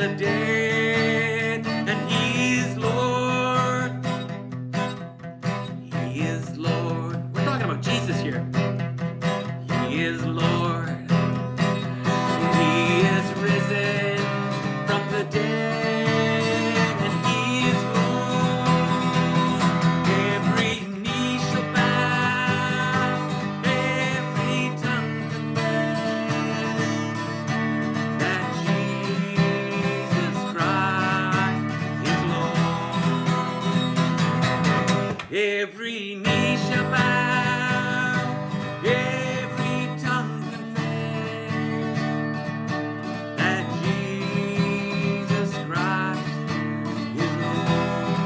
the dead, and He is Lord. He is Lord. We're talking about Jesus here. He is Lord. He is risen from the dead, and He is Lord. Every knee shall bow, every tongue confess that Jesus Christ is Lord. Every knee shall bow, every tongue confess that Jesus Christ is Lord.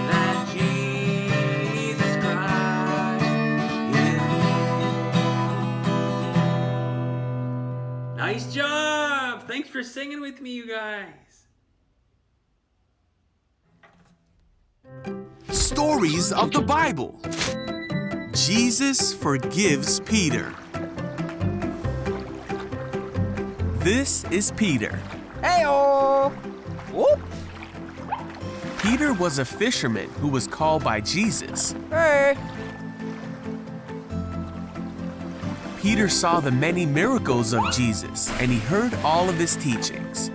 That Jesus Christ is Lord. Nice job! Thanks for singing with me, you guys. Stories of the Bible. Jesus forgives Peter. This is Peter. Hey-o! Whoop! Peter was a fisherman who was called by Jesus. Hey! Peter saw the many miracles of Jesus, and he heard all of his teachings.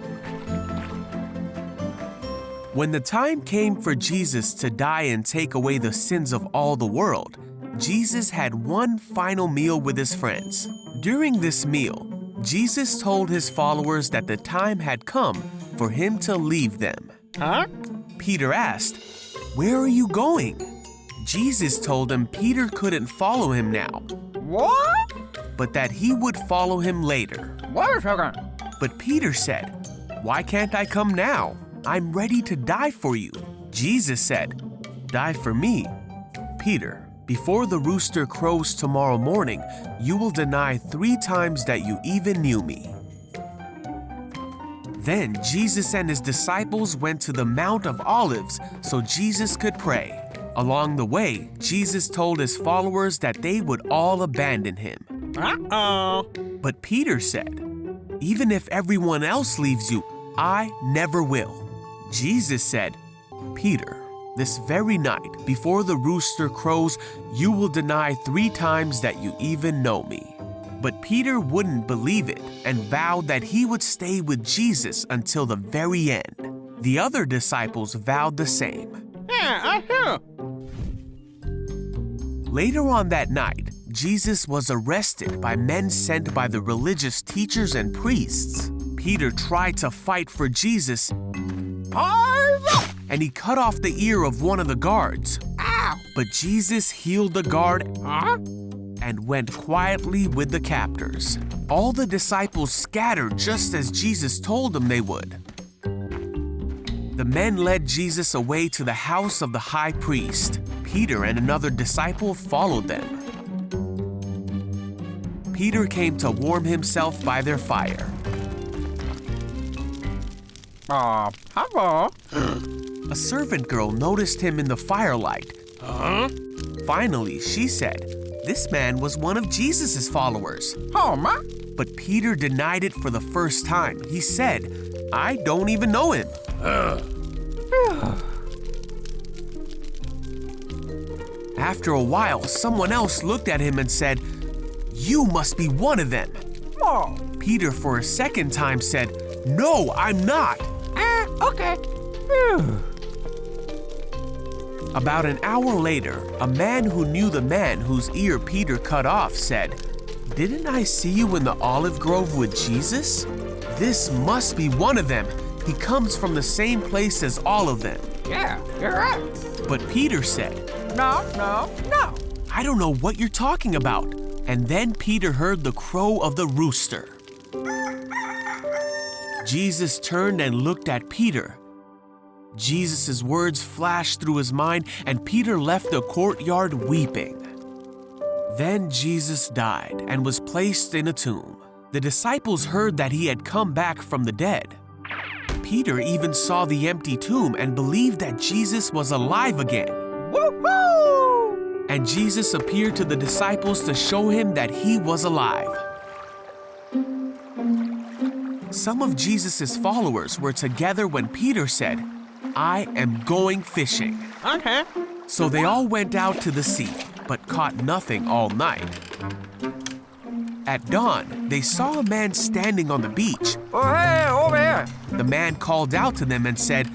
When the time came for Jesus to die and take away the sins of all the world, Jesus had one final meal with his friends. During this meal, Jesus told his followers that the time had come for him to leave them. Huh? Peter asked, "Where are you going?" Jesus told him Peter couldn't follow him now, What? but that he would follow him later. Wait a second. But Peter said, "Why can't I come now? I'm ready to die for you." Jesus said, "Die for me? Peter, before the rooster crows tomorrow morning, you will deny 3 times that you even knew me." Then Jesus and his disciples went to the Mount of Olives so Jesus could pray. Along the way, Jesus told his followers that they would all abandon him. Uh-oh. But Peter said, "Even if everyone else leaves you, I never will." Jesus said, "Peter, this very night, before the rooster crows, you will deny 3 times that you even know me." But Peter wouldn't believe it and vowed that he would stay with Jesus until the very end. The other disciples vowed the same. Yeah, I hear. Later on that night, Jesus was arrested by men sent by the religious teachers and priests. Peter tried to fight for Jesus, and he cut off the ear of one of the guards. Ow! But Jesus healed the guard Huh? and went quietly with the captors. All the disciples scattered just as Jesus told them they would. The men led Jesus away to the house of the high priest. Peter and another disciple followed them. Peter came to warm himself by their fire. Hello. A servant girl noticed him in the firelight. Huh? Finally, she said, "This man was one of Jesus' followers." Oh, ma? But Peter denied it for the first time. He said, "I don't even know him." After a while, someone else looked at him and said, "You must be one of them." Whoa. Peter, for a second time, said, "No, I'm not." Okay. About an hour later, a man who knew the man whose ear Peter cut off said, "Didn't I see you in the olive grove with Jesus? This must be one of them. He comes from the same place as all of them." Yeah, you're right. But Peter said, No. "I don't know what you're talking about." And then Peter heard the crow of the rooster. Jesus turned and looked at Peter. Jesus' words flashed through his mind, and Peter left the courtyard weeping. Then Jesus died and was placed in a tomb. The disciples heard that he had come back from the dead. Peter even saw the empty tomb and believed that Jesus was alive again. Woohoo! And Jesus appeared to the disciples to show him that he was alive. some of Jesus' followers were together when Peter said, "I am going fishing." Okay. So they all went out to the sea, but caught nothing all night. At dawn, they saw a man standing on the beach. Oh, hey, over here. The man called out to them and said,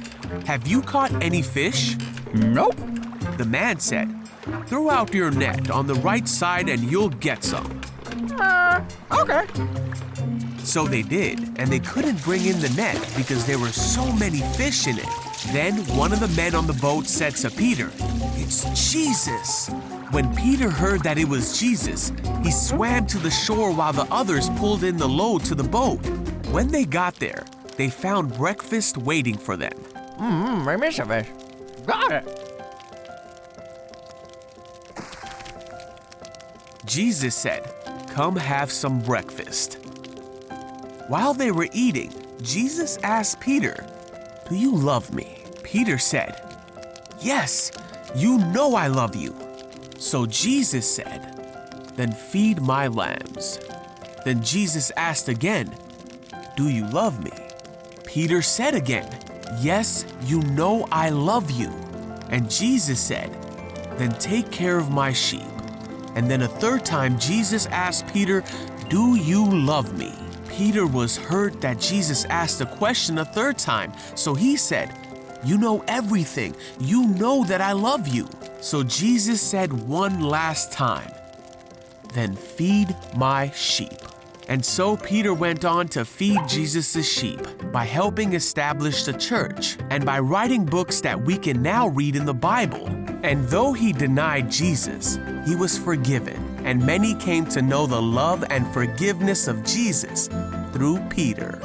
"Have you caught any fish?" Nope. The man said, "Throw out your net on the right side and you'll get some." Okay. So they did, and they couldn't bring in the net because there were so many fish in it. Then one of the men on the boat said to Peter, "It's Jesus." When Peter heard that it was Jesus, he swam to the shore while the others pulled in the load to the boat. When they got there, they found breakfast waiting for them. I miss a fish. Got it. Jesus said, "Come have some breakfast." While they were eating, Jesus asked Peter, "Do you love me?" Peter said, "Yes, you know I love you." So Jesus said, "Then feed my lambs." Then Jesus asked again, "Do you love me?" Peter said again, "Yes, you know I love you." And Jesus said, "Then take care of my sheep." And then a third time Jesus asked Peter, "Do you love me?" Peter was hurt that Jesus asked the question a third time, so he said, "You know everything. You know that I love you." So Jesus said one last time, "Then feed my sheep." And so Peter went on to feed Jesus' sheep by helping establish the church and by writing books that we can now read in the Bible. And though he denied Jesus, he was forgiven, and many came to know the love and forgiveness of Jesus through Peter.